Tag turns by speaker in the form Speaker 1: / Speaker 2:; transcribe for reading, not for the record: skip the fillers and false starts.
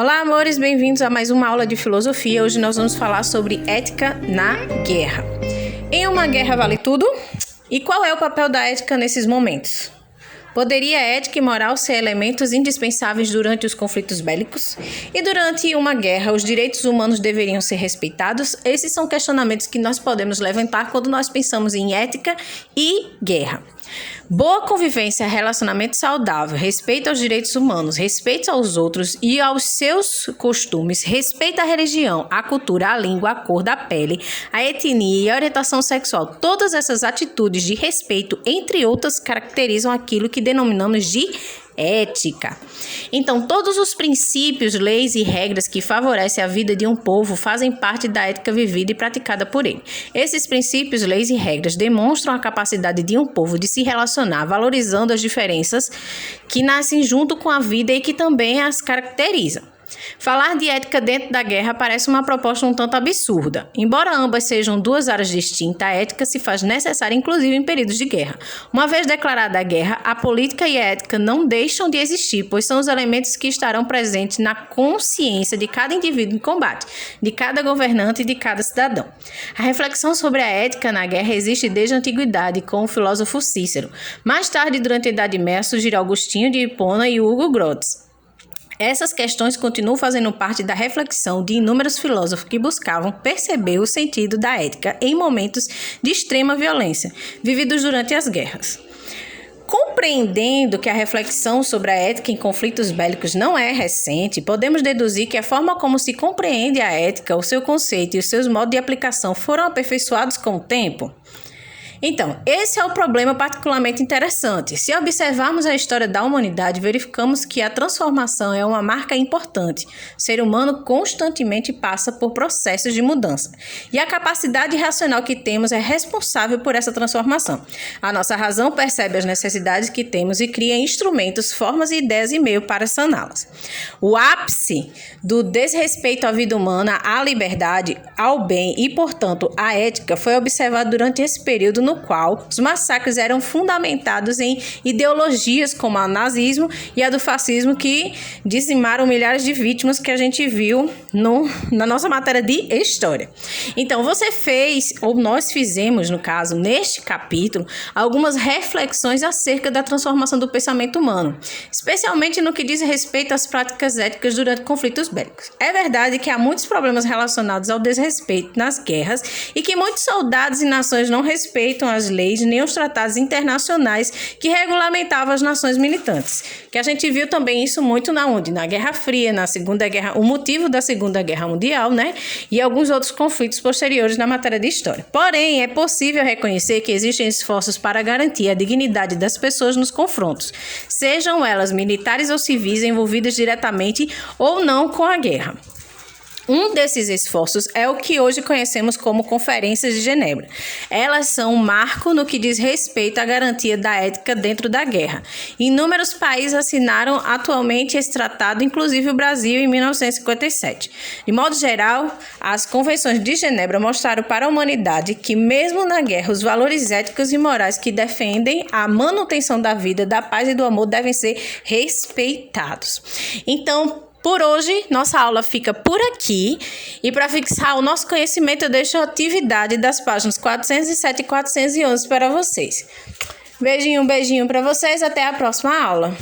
Speaker 1: Olá, amores, bem-vindos a mais uma aula de filosofia. Hoje nós vamos falar sobre ética na guerra. Em uma guerra vale tudo? E qual é o papel da ética nesses momentos? Poderia ética e moral ser elementos indispensáveis durante os conflitos bélicos? E durante uma guerra, os direitos humanos deveriam ser respeitados? Esses são questionamentos que nós podemos levantar quando nós pensamos em ética e guerra. Boa convivência, relacionamento saudável, respeito aos direitos humanos, respeito aos outros e aos seus costumes, respeito à religião, à cultura, à língua, à cor da pele, à etnia e à orientação sexual. Todas essas atitudes de respeito, entre outras, caracterizam aquilo que denominamos de ética. Então, todos os princípios, leis e regras que favorecem a vida de um povo fazem parte da ética vivida e praticada por ele. Esses princípios, leis e regras demonstram a capacidade de um povo de se relacionar, valorizando as diferenças que nascem junto com a vida e que também as caracterizam. Falar de ética dentro da guerra parece uma proposta um tanto absurda. Embora ambas sejam duas áreas distintas, a ética se faz necessária inclusive em períodos de guerra. Uma vez declarada a guerra, a política e a ética não deixam de existir, pois são os elementos que estarão presentes na consciência de cada indivíduo em combate, de cada governante e de cada cidadão. A reflexão sobre a ética na guerra existe desde a antiguidade com o filósofo Cícero. Mais tarde, durante a Idade Média, surgiram Agostinho de Hipona e Hugo Grotius. Essas questões continuam fazendo parte da reflexão de inúmeros filósofos que buscavam perceber o sentido da ética em momentos de extrema violência, vividos durante as guerras. Compreendendo que a reflexão sobre a ética em conflitos bélicos não é recente, podemos deduzir que a forma como se compreende a ética, o seu conceito e os seus modos de aplicação foram aperfeiçoados com o tempo. Então, esse é o problema particularmente interessante. Se observarmos a história da humanidade, verificamos que a transformação é uma marca importante. O ser humano constantemente passa por processos de mudança. E a capacidade racional que temos é responsável por essa transformação. A nossa razão percebe as necessidades que temos e cria instrumentos, formas, ideias e meio para saná-las. O ápice do desrespeito à vida humana, à liberdade, ao bem e, portanto, à ética foi observado durante esse período no qual os massacres eram fundamentados em ideologias como o nazismo e a do fascismo, que dizimaram milhares de vítimas que a gente viu na nossa matéria de história. Então, você fez, ou nós fizemos, no caso, neste capítulo, algumas reflexões acerca da transformação do pensamento humano, especialmente no que diz respeito às práticas éticas durante conflitos bélicos. É verdade que há muitos problemas relacionados ao desrespeito nas guerras e que muitos soldados e nações não respeitam as leis nem os tratados internacionais que regulamentavam as nações militantes. Que a gente viu também isso muito na Guerra Fria, na Segunda Guerra, o motivo da Segunda Guerra Mundial, né? E alguns outros conflitos posteriores na matéria de história. Porém, é possível reconhecer que existem esforços para garantir a dignidade das pessoas nos confrontos, sejam elas militares ou civis envolvidas diretamente ou não com a guerra. Um desses esforços é o que hoje conhecemos como Conferências de Genebra. Elas são um marco no que diz respeito à garantia da ética dentro da guerra. Inúmeros países assinaram atualmente esse tratado, inclusive o Brasil, em 1957. De modo geral, as Convenções de Genebra mostraram para a humanidade que, mesmo na guerra, os valores éticos e morais que defendem a manutenção da vida, da paz e do amor devem ser respeitados. Então, por hoje, nossa aula fica por aqui e para fixar o nosso conhecimento eu deixo a atividade das páginas 407 e 411 para vocês. Beijinho para vocês, até a próxima aula.